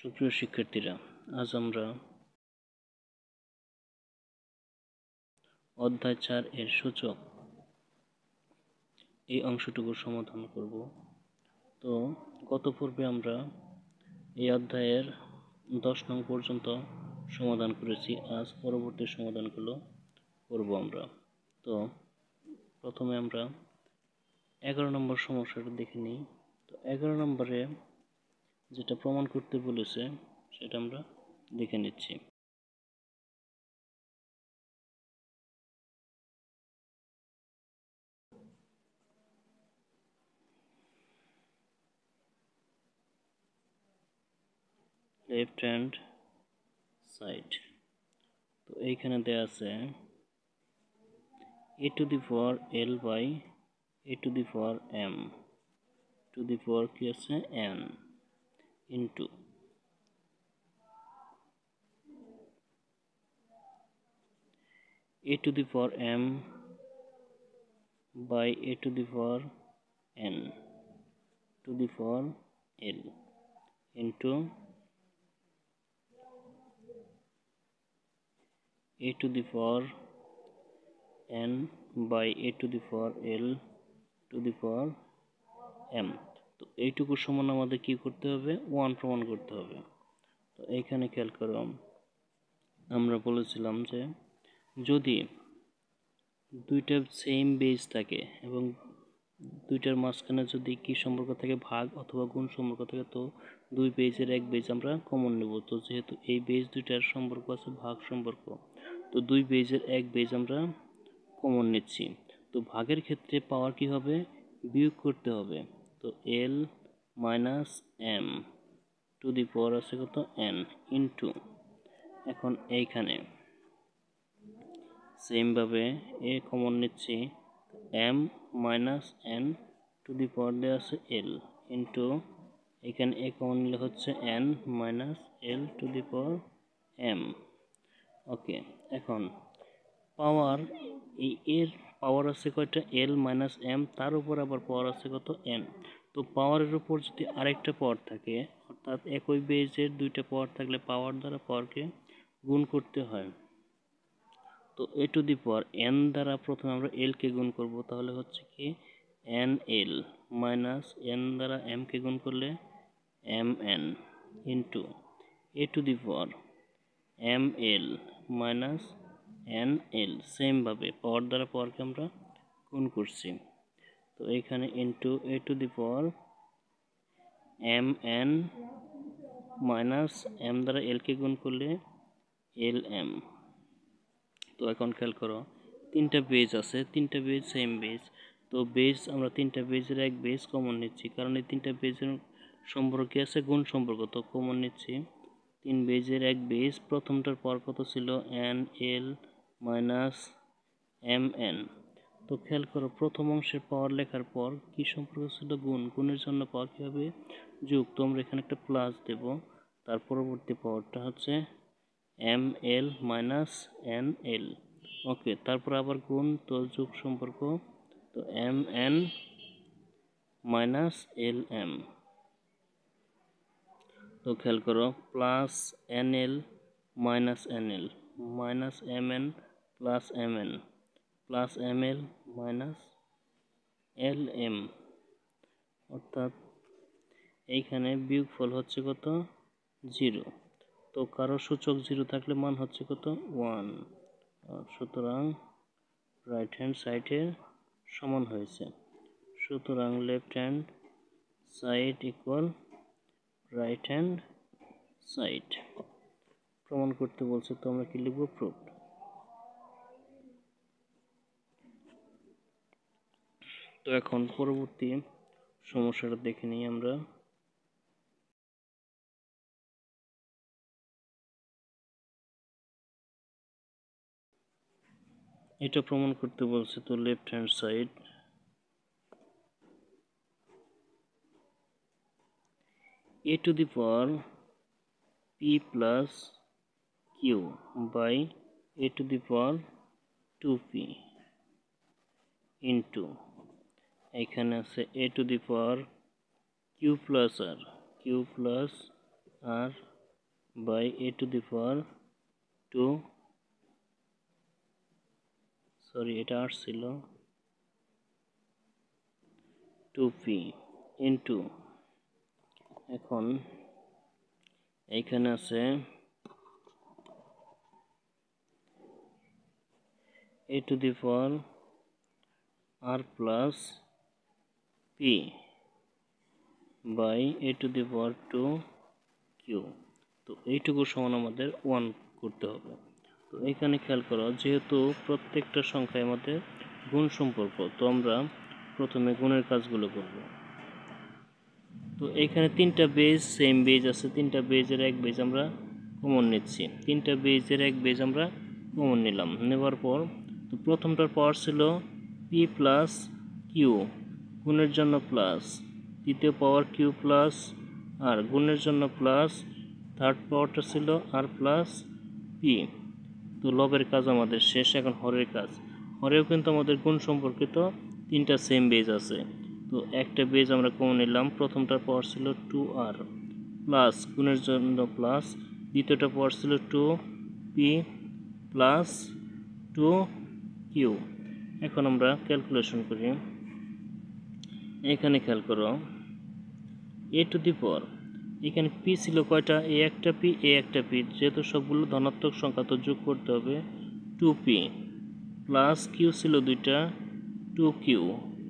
সুপ্রিয় শিক্ষার্থীরা, আজ আমরা অধ্যায় 4 এর সূচক এই অংশটুকু সমাধান করব। তো গত পর্বে আমরা এই অধ্যায়ের 10 নং পর্যন্ত সমাধান করেছি। আজ পরবর্তী সমাধানগুলো করব আমরা। তো প্রথমে আমরা 11 নম্বর সমস্যাটা দেখে নিই। তো 11 নম্বরে যেটা প্রমাণ করতে বলেছে সেটা আমরা দেখে নিচ্ছি। Left hand side. তো এইখানে দেয়া আছে a to the power l by a to the power m to the power কি আছে n into a to the power m by a to the power n to the power l into a to the power n by a to the power l to the power m। তো এইটুকু সমান আমাদের কি করতে হবে? 1 প্রমাণ করতে হবে। তো এইখানে খেয়াল করো, আমরা বলেছিলাম যে যদি দুইটা সেম বেজ থাকে এবং দুইটার মাঝখানে যদি কি সম্পর্ক থাকে, ভাগ অথবা গুণ সম্পর্ক থাকে, তো দুই বেজের এক বেজ আমরা কমন নেব। তো যেহেতু এই বেজ দুইটার সম্পর্ক আছে ভাগ সম্পর্ক, তো দুই বেজের এক বেজ আমরা কমন নিচ্ছি। তো ভাগের ক্ষেত্রে পাওয়ার কি হবে? বিয়োগ করতে হবে। তো L minus M to the power আছে কত? এন ইন্টু, এখন এইখানে সেমভাবে এ কমন নিচ্ছি, M minus N to the power দেওয়া আছে এল ইন্টু, এখানে এ কমন নিলে হচ্ছে N minus L to the power M. Okay, এখন পাওয়ার, এই এর পাওয়ার আছে কয়টা? এল মাইনাস এম, তার উপর আবার পাওয়ার আছে কত? এন। তো পাওয়ারের উপর যদি আরেকটা পাওয়ার থাকে, অর্থাৎ একই বেজের দুইটা পাওয়ার থাকলে পাওয়ার দ্বারা পাওয়ারকে গুণ করতে হয়। তো এ টু দি পাওয়ার এন দ্বারা প্রথমে আমরা এল কে গুণ করব, তাহলে হচ্ছে কি এন এল মাইনাস এন দ্বারা এম কে গুণ করলে m n into a to the power m L minus N l, সেমভাবে পাওয়ার দ্বারা পাওয়ারকে আমরা গুণ করছি। তো এইখানে into a to the power m N minus m দ্বারা এল কে গুণ করলে এল এম। তো এখন খেয়াল করো, তিনটা বেজ আছে, তিনটা বেজ সেম বেজ। তো বেজ আমরা তিনটা বেজের এক বেজ কমন নিচ্ছি, কারণ এই তিনটা বেজের সম্পর্কে আছে গুণ সম্পর্ক। তো কমন নিচ্ছি তিন বেজের এক বেজ, প্রথমটার পাওয়ার কত ছিল? এন এল মাইনাস এম এন। তো খেয়াল করো, প্রথম অংশের পাওয়ার লেখার পর কি সম্পর্ক ছিল? গুণ। গুণের জন্য পাওয়ার কী হবে? যোগ। তো আমরা এখানে একটা প্লাস দেব, তার পরবর্তী পাওয়ারটা হচ্ছে এম এল মাইনাস এন এল। ওকে, তারপর আবার গুণ, তো যোগ সম্পর্ক, তো M N minus L M. তো খেয়াল করো, প্লাস এন এল minus N L minus M N plus M N plus M এল মাইনাস এল এম, অর্থাৎ এইখানে বিয়োগফল হচ্ছে কত? 0। তো কারো সূচক 0 থাকলে মান হচ্ছে কত? 1। সুতরাং রাইট হ্যান্ড সাইডের সমান হয়েছে। সুতরাং left hand side equal right hand side প্রমাণ করতে বলছে। তো আমরা কি লিখব? প্রুফড। তো এখন পরবর্তী সমস্যাটা দেখে নিই আমরা। এটা প্রমাণ করতে বলছে। তো left hand side a to the power p plus q by a to the power 2p into, এখানে আছে a to the power q plus r by a to the power 2, sorry এটা আসছিল 2p ইন্টু, এখন এইখানে আছে a to the power r plus p by a to the power 2q। তো এইটুকু সমান আমাদের 1 করতে হবে। তো এখানে খেয়াল করো, যেহেতু প্রত্যেকটা সংখ্যায় আমাদের গুণ সম্পর্ক, তো আমরা প্রথমে গুণের কাজগুলো করব। তো এখানে তিনটা বেজ, সেম বেজ আছে, তিনটা বেজের এক বেজ আমরা কমন নিচ্ছি, তিনটা বেজের এক বেজ আমরা কমন নিলাম। নেওয়ার পর তো প্রথমটার পাওয়ার ছিল পি প্লাস কিউ, গুণের জন্য প্লাস, দ্বিতীয় পাওয়ার কিউ প্লাস আর, গুণের জন্য প্লাস, থার্ড পাওয়ারটা ছিল আর প্লাস পি। তো লবের কাজ আমাদের শেষ, এখন হরের কাজ। হরেও কিন্তু আমাদের গুণ সম্পর্কিত তিনটা সেম বেজ আছে। তো একটা বেজ আমরা কমন নিলাম, প্রথমটার পাওয়ার ছিল 2r প্লাস, গুণের জন্য প্লাস, দ্বিতীয়টা পাওয়ার ছিল 2p প্লাস 2q। এখন আমরা ক্যালকুলেশন করি। এখানে খেয়াল করো, a টু দি পাওয়ার, এখানে p ছিল কয়টা, a একটা p, a একটা p, যেহেতু সবগুলো ধনাত্মক সংখ্যা তো যোগ করতে হবে 2p প্লাস q ছিল দুইটা 2q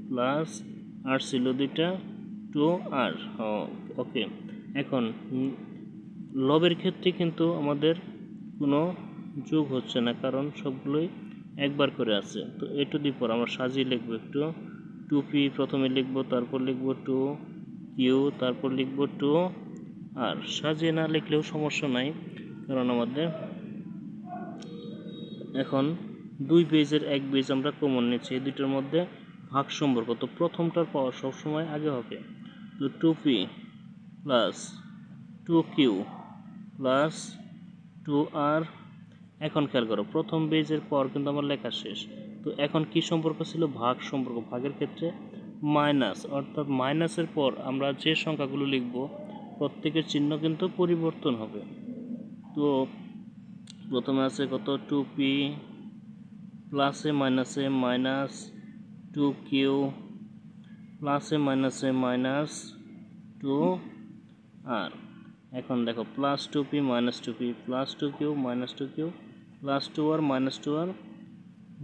প্লাস r ছিল দুইটা 2r। ওকে, এখন লবের ক্ষেত্রে কিন্তু আমাদের কোনো যোগ হচ্ছে না, কারণ সবগুলোই একবার করে আছে। তো a টু দি পাওয়ার আমরা সাজিয়ে লিখবো একটু, 2p প্রথমে লিখবো, তারপর লিখবো 2q, তারপর লিখবো 2r। সাজিয়ে না লিখলেও সমস্যা নাই, কারণ আমাদের এখন দুই বেজের এক বেজ আমরা কমন নিচ্ছি, এই দুটোর মধ্যে ভাগ সম্পর্ক, তো প্রথমটার পাওয়ার সবসময় আগে হবে। তো 2p plus 2q plus 2r। এখন খেয়াল করো, প্রথম বেজের পর কিন্তু আমার লেখা শেষ। তো এখন কি সম্পর্ক ছিল, ভাগ সম্পর্ক। ভাগের ক্ষেত্রে মাইনাস, অর্থাৎ মাইনাসের পর আমরা যে সংখ্যাগুলো লিখব প্রত্যেকের চিহ্ন কিন্তু পরিবর্তন হবে। তো প্রথমে আছে কত, 2p প্লাসে মাইনাসে মাইনাস 2q প্লাসে মাইনাসে মাইনাস 2r। এখন দেখো, plus 2p minus 2p plus 2q minus 2q plus 2r minus 2r,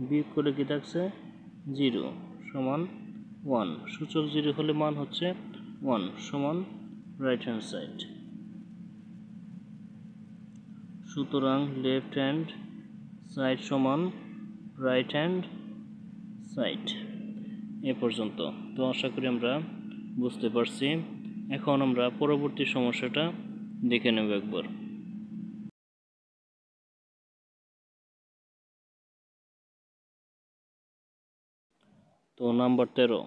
বিয়োগ করে কি থাকছে 0 সমান 1। সূচক 0 হলে মান হচ্ছে 1 সমান রাইট হ্যান্ড সাইড। সুতরাং লেফট হ্যান্ড সাইড সমান রাইট হ্যান্ড সাইড। এ পর্যন্ত। তো আশা করি আমরা বুঝতে পারছি। এখন আমরা পরবর্তী সমস্যাটা দেখে নেব একবার। তো নাম্বার 13,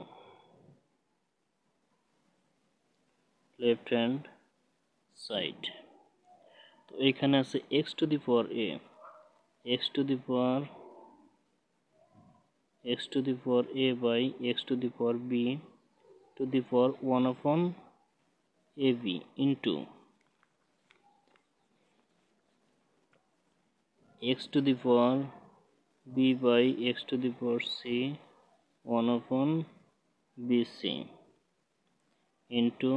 লেফট হ্যান্ড সাইড। তো এইখানে আছে x to the power a, x to the power a by x to the power b to the power 1 upon ab into x to the power b by x to the power c 1 upon bc into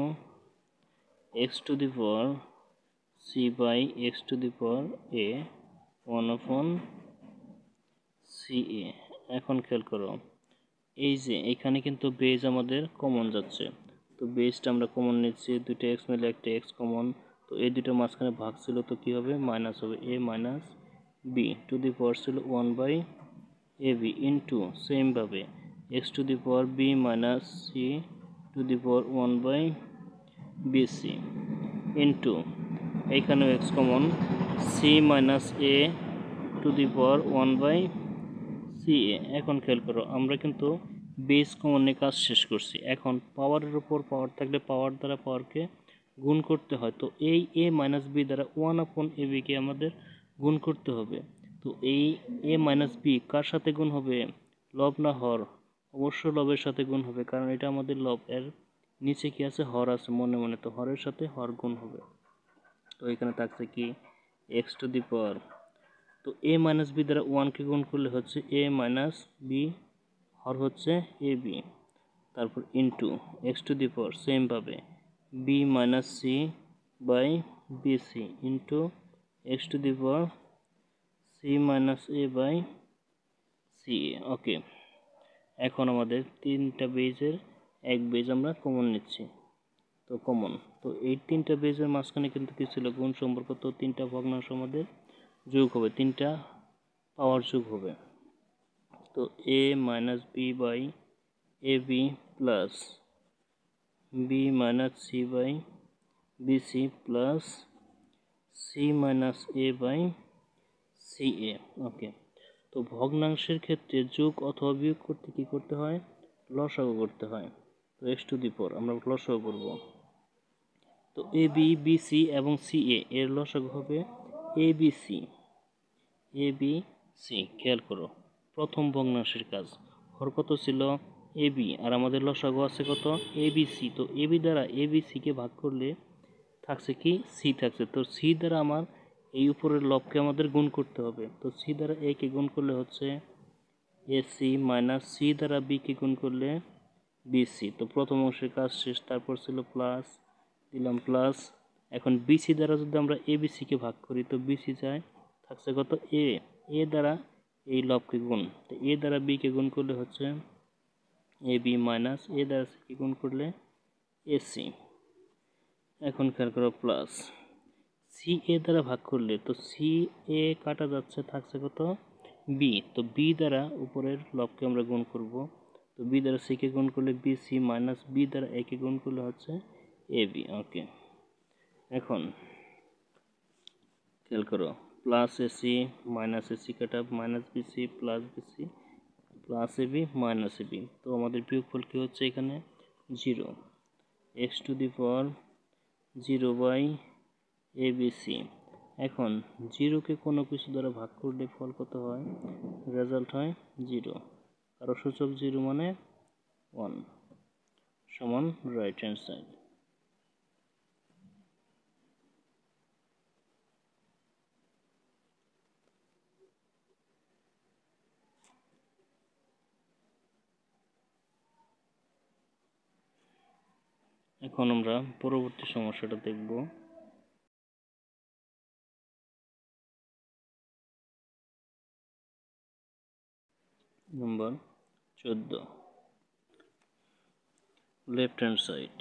x to the power c by x to the power a 1 upon ca। এখন খেয়াল করো, এই যে এখানে কিন্তু base আমাদের common যাচ্ছে, তো বেজটা আমরা কমন নিচ্ছি, দুইটা x মিলে একটা x কমন, তো এই দুটো মাঝখানে ভাগ ছিল, তো কি হবে, মাইনাস হবে, a minus b to the power ছিল 1 বাই ab ইন্টু সেমভাবে x to the power b minus c to the power 1 by bc into এইখানেও x common, c minus a to the power 1 by ca। এখন খেয়াল করো, আমরা কিন্তু base common নিয়ে কাজ শেষ করছি। এখন পাওয়ারের উপর পাওয়ার থাকলে পাওয়ার দ্বারা পাওয়ারকে গুণ করতে হয়, তো এই a মাইনাস b দ্বারা 1 আপন ab কে আমাদের গুণ করতে হবে। তো এই a মাইনাস b কার সাথে গুণ হবে, লব না হর? অবশ্য লবের সাথে গুণ হবে, কারণ এটা আমাদের লব, এর নিচে কি আছে, হর আছে মনে মনে, তো হরের সাথে হর গুণ হবে। তো এখানে থাকছে কি এক্স টু দি পাওয়ার, তো এ মাইনাস বি দ্বারা ওয়ানকে গুণ করলে হচ্ছে এ মাইনাস বি হর হচ্ছে এ বি, তারপর into X to the power সেমভাবে B minus C by B C into X to the power C minus A by C A. Okay, এখন আমাদের তিনটা বেজের এক বেজ আমরা কমন নিচ্ছি, তো কমন, তো এই তিনটা বেজের মাঝখানে কিন্তু কি ছিল গুণ সম্পর্ক, তো তিনটা ভগ্নাংশ আমাদের যোগ হবে, তিনটা পাওয়ার যোগ হবে, তো A minus B by A B plus B minus C by B C plus C minus A by C A. Okay, তো ভগ্নাংশের ক্ষেত্রে যোগ অথবা বিয়োগ করতে কি করতে হয়, লসাগু করতে হয়, তো এক্স টু দি পাওয়ার আমরা লসাগু করব, তো এ বি বি সি এবং সি এ এর লসাগু হবে এ বি সি, এ বি সি। খেয়াল করো প্রথম ভগ্নাংশের কাজ, হর কত ছিল এ বি আর আমাদের লসাগু আছে কত এ বি সি, তো এ বি দ্বারা এ বি সিকে ভাগ করলে থাকছে কি সি থাকছে, তো সি দ্বারা আমার এই উপরের লবকে আমাদের গুণ করতে হবে, তো সি দ্বারা এ কে গুণ করলে হচ্ছে এ সি মাইনাস সি দ্বারা বি কে গুণ করলে বি সি, তো প্রথম অংশের কাজ শেষ, তারপর ছিল প্লাস দিলাম প্লাস, এখন বিসি দ্বারা যদি আমরা এ বিসিকে ভাগ করি তো বিসি যায় থাকছে কত এ, এ দ্বারা এই লবকে গুণ, তো এ দ্বারা বি কে গুণ করলে হচ্ছে এ বি মাইনাস এ দ্বারা সি কে গুণ করলে এ সি। এখন খেয়াল করো প্লাস সি এ দ্বারা ভাগ করলে তো সি এ কাটা যাচ্ছে থাকছে কত বি, তো বি দ্বারা উপরের লবকে আমরা গুণ করব, তো বি দ্বারা সি কে গুণ করলে বি সি মাইনাস বি দ্বারা এ কে গুণ করলে হচ্ছে এ বি। ওকে, এখন খেয়াল করো প্লাস এসি মাইনাস এসি কাটা minus BC plus BC plus A B minus A B, তো আমাদের বিয়োগফল কী হচ্ছে এখানে zero, x to the power zero by A B C. এখন জিরোকে কোনো কিছু দ্বারা ভাগ করলে ফল কত হয়, রেজাল্ট হয় জিরো, কারো সূচক জিরো মানে ওয়ান, সমান রাইট হ্যান্ড সাইড। এখন আমরা পরবর্তী সমস্যাটা দেখব। Number 14, left hand side.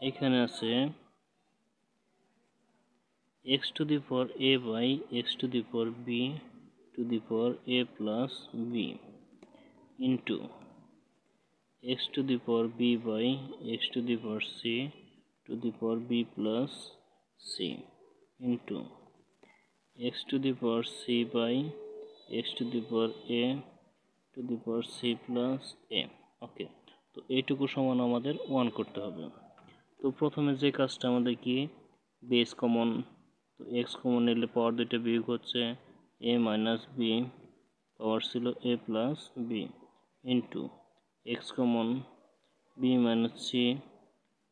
এখানে আছে x to the power a by x to the power b to the power a plus B into x to the power b by x to the power c to the power b plus c into x to the power c by x to the power a to the power c plus a। ওকে, তো এইটুকু সমান আমাদের 1 করতে হবে, তো প্রথমে যে কাজটা আমাদের কি বেস কমন, তো x কমন নিলে পাওয়ার দুইটা বিয়োগ হচ্ছে a মাইনাস বি, পাওয়ার ছিল a plus B into x common b minus c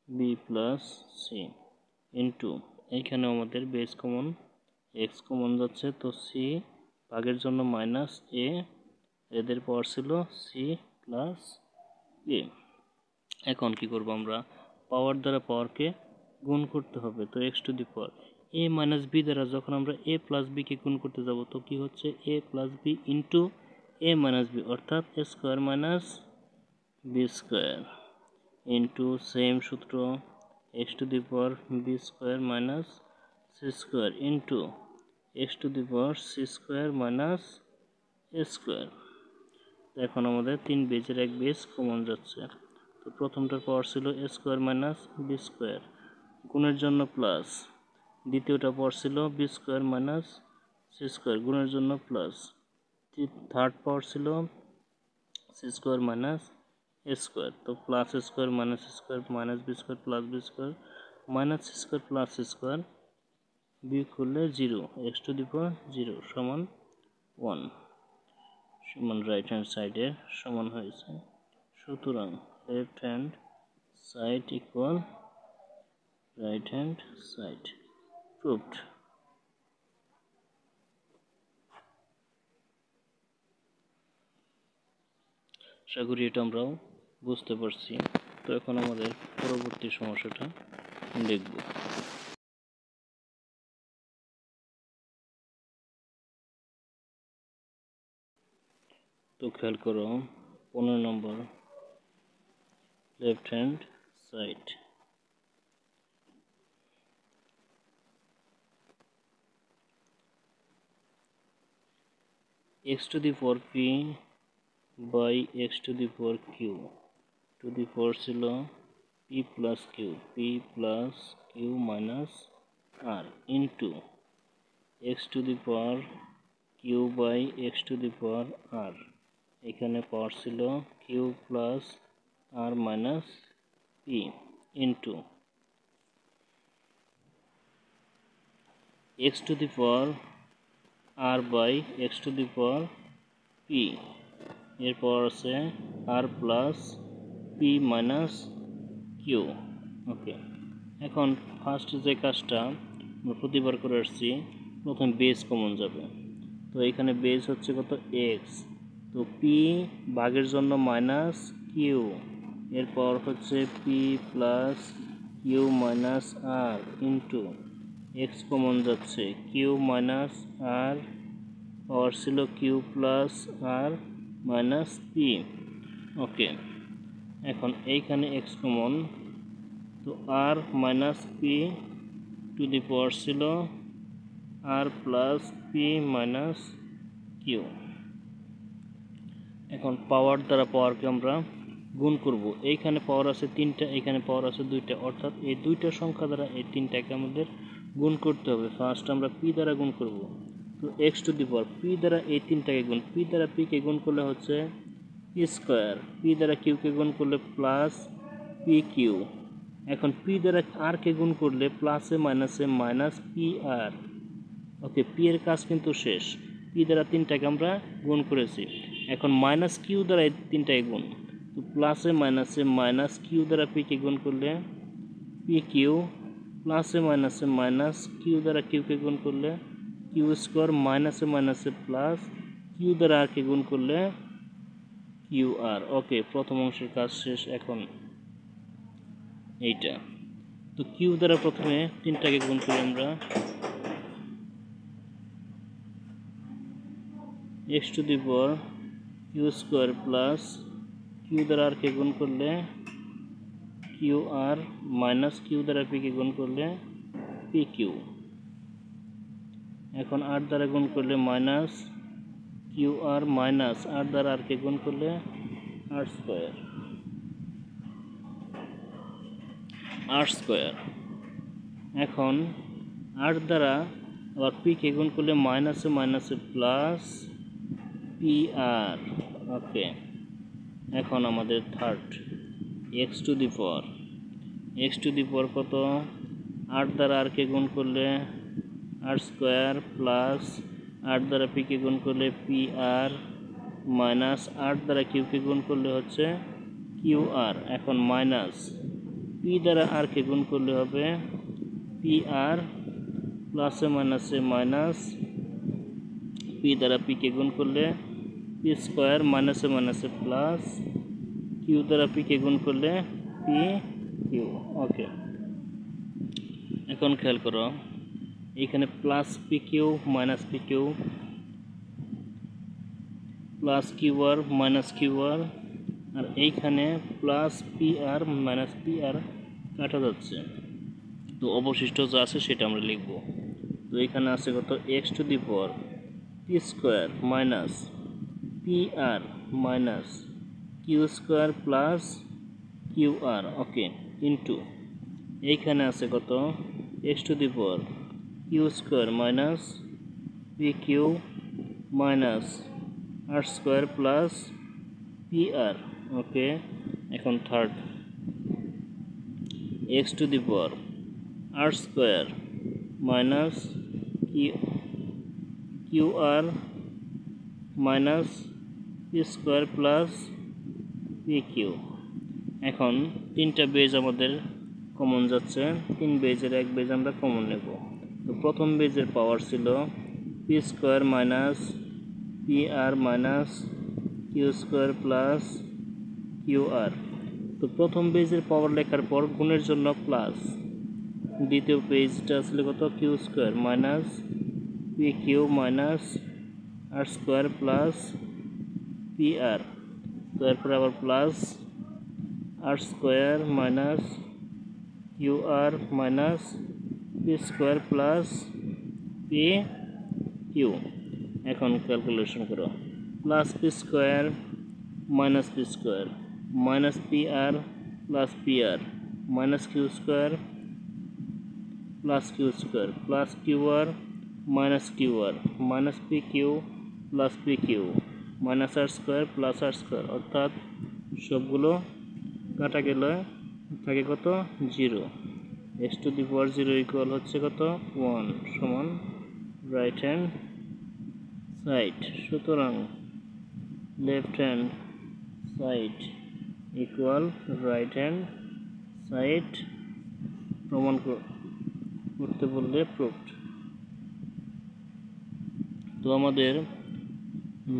b plus c into এইখানে আমাদের বেস কমন এক্স কমন যাচ্ছে, তো সি ভাগের জন্য মাইনাস এ, এদের পাওয়ার ছিল সি প্লাস এ। এখন কি করব আমরা, পাওয়ার দ্বারা পাওয়ারকে গুণ করতে হবে, তো x to the power a minus b দ্বারা যখন আমরা এ প্লাস বিকে গুণ করতে যাব তো কি হচ্ছে A plus B into A minus B, অর্থাৎ A square minus B square into same সূত্র X to the power B square minus C square into X to the power C square minus A square. এখন আমাদের তিন বেজের এক base common যাচ্ছে, তো প্রথমটার পাওয়ার ছিল a square minus B square, গুণের জন্য প্লাস, দ্বিতীয়টা পাওয়ার ছিল b square minus C square, গুণের জন্য প্লাস, থার্ড পাওয়ার ছিল সি স্কোয়ার মাইনাস এ স্কোয়ার, তো plus square minus B square plus b square minus C square plus c square, বিয়োগ করলে zero, x to the power zero সমান 1, সমান right hand সাইডের সমান হয়েছে, সুতরাং left hand side equal right hand side. Proved. আশা করি এটা আমরাও বুঝতে পারছি। তো এখন আমাদের পরবর্তী সমস্যাটা দেখব। তো খেয়াল করো 15 নম্বর left hand side. x to the power p by x to the power q to the power ছিল p plus q, p plus q minus r into x to the power q by x to the power r, এখানে পাওয়ার ছিল q plus r minus p into x to the power r by x to the power p, এরপর আছে r plus p minus q। ওকে, এখন first যে কাজটা আমরা প্রতিবার করে আসছি, প্রথম বেস কমন যাবে। তো এখানে বেস হচ্ছে কত x, তো p ভাগের জন্য মাইনাস কিউ, এরপর হচ্ছে p প্লাস কিউ মাইনাস আর ইন্টু এক্স কমন যাচ্ছে কিউ মাইনাস আর, পাওয়ার ছিল কিউ প্লাস আর মাইনাস পি। ওকে, এখন এইখানে এক্স কমন, তো আর minus P two the power ছিল আর প্লাস পি মাইনাস কিউ। এখন পাওয়ার দ্বারা পাওয়ারকে আমরা গুণ করব। এইখানে পাওয়ার আছে 3টা, এইখানে পাওয়ার আছে 2টা, অর্থাৎ এই 2টা সংখ্যা দ্বারা এই 3টাকে আমাদের গুণ করতে হবে। ফার্স্ট আমরা পি দ্বারা গুণ করব। তো x to the power P দ্বারা এই 3টাকে গুণ, পি দ্বারা পিকে গুণ করলে হচ্ছে পি স্কোয়ার, পি দ্বারা কিউকে গুণ করলে প্লাস পি কিউ। এখন পি দ্বারা আরকে গুণ করলে প্লাসে মাইনাসে মাইনাস পি আর। ওকে, পি এর কাজ কিন্তু শেষ। পি দ্বারা 3টাকে আমরা গুণ করেছি, এখন মাইনাস কিউ দ্বারা এই 3টাকে গুণ, তো প্লাসে মাইনাসে মাইনাস কিউ দ্বারা পিকে গুণ করলে পি কিউ, প্লাসে মাইনাসে মাইনাস কিউ দ্বারা কিউকে গুণ করলে কিউ স্কোয়ার, মাইনাসে মাইনাসে প্লাস কিউ দ্বারা আরকে গুণ করলে কিউ আর। ওকে, প্রথম অংশের কাজ শেষ। এখন এইটা, তো কিউ দ্বারা প্রথমে 3টাকে গুণ করি আমরা, x to the power Q square plus q দ্বারা আরকে গুণ করলে কিউ আর মাইনাস কিউ দ্বারা পিকে গুণ করলে পি কিউ। এখন আর দ্বারা গুণ করলে মাইনাস কিউ আর মাইনাস আর দ্বারা আরকে গুণ করলে আর স্কোয়ার, আর স্কোয়ার। এখন আর দ্বারা আবার পিকে গুণ করলে মাইনাসে মাইনাসে প্লাস পি আর। ওকে, এখন আমাদের third X to the power, X to the power কত, আর দ্বারা আরকে গুণ করলে আর স্কোয়ার প্লাস আর দ্বারা পিকে গুণ করলে পি আর মাইনাস আর দ্বারা কিউকে গুণ করলে হচ্ছে কিউ আর। এখন মাইনাস পি দ্বারা আরকে গুণ করলে হবে পি আর, প্লাসে মাইনাসে মাইনাস পি দ্বারা পিকে গুণ করলে পি স্কোয়ার, মাইনাসে মাইনাসে প্লাস কিউ দ্বারা পিকে গুণ করলে পি কিউ। ওকে, এখন খেয়াল করো এইখানে plus P Q minus P Q, plus Q R minus Q R, আর এইখানে plus P R minus P R কাটা যাচ্ছে, তো অবশিষ্ট যা আছে সেটা আমরা লিখব। তো এখানে আছে কত, X to the power P square minus P R minus Q square plus Q R. Okay, into এইখানে আছে কত, X to the power Q square minus P Q minus R square plus P R. Okay, এখন third X to the power R square minus Q R minus P square plus P Q. এখন 3টা base আমাদের common যাচ্ছে, 3 বেজের 1 base আমরা common নেব। তো প্রথম বেজের পাওয়ার ছিল P square minus P R minus Q square plus Q R. তো প্রথম বেজের পাওয়ার লেখার পর গুণের জন্য প্লাস, দ্বিতীয় পেজটা আসলে কত, q square minus P Q minus আর স্কোয়ার প্লাস পি আর, তারপরে আবার plus r square minus Q R minus P square plus P Q. এখন ক্যালকুলেশন করো, plus p square minus P r plus P R minus Q square plus Q R minus P Q plus P Q minus আর square plus r square, অর্থাৎ সবগুলো কাটা গেলে থাকে কত, 0। X to the power 0 equal হচ্ছে কত, 1 সমান right hand side. সুতরাং left hand side equal right hand side প্রমাণ করতে বললে প্রুফড। তো আমাদের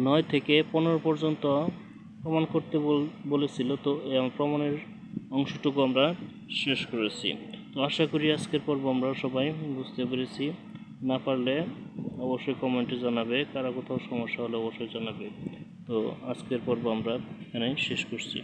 9 থেকে 15 পর্যন্ত প্রমাণ করতে বলেছিল। তো প্রমাণের অংশটুকু আমরা শেষ করেছি। তো আশা করি আজকের পর্ব আমরা সবাই বুঝতে পেরেছি। না পারলে অবশ্যই কমেন্টে জানাবে, কারো কোথাও সমস্যা হলে অবশ্যই জানাবে। তো আজকের পর্ব আমরা এখানেই শেষ করছি।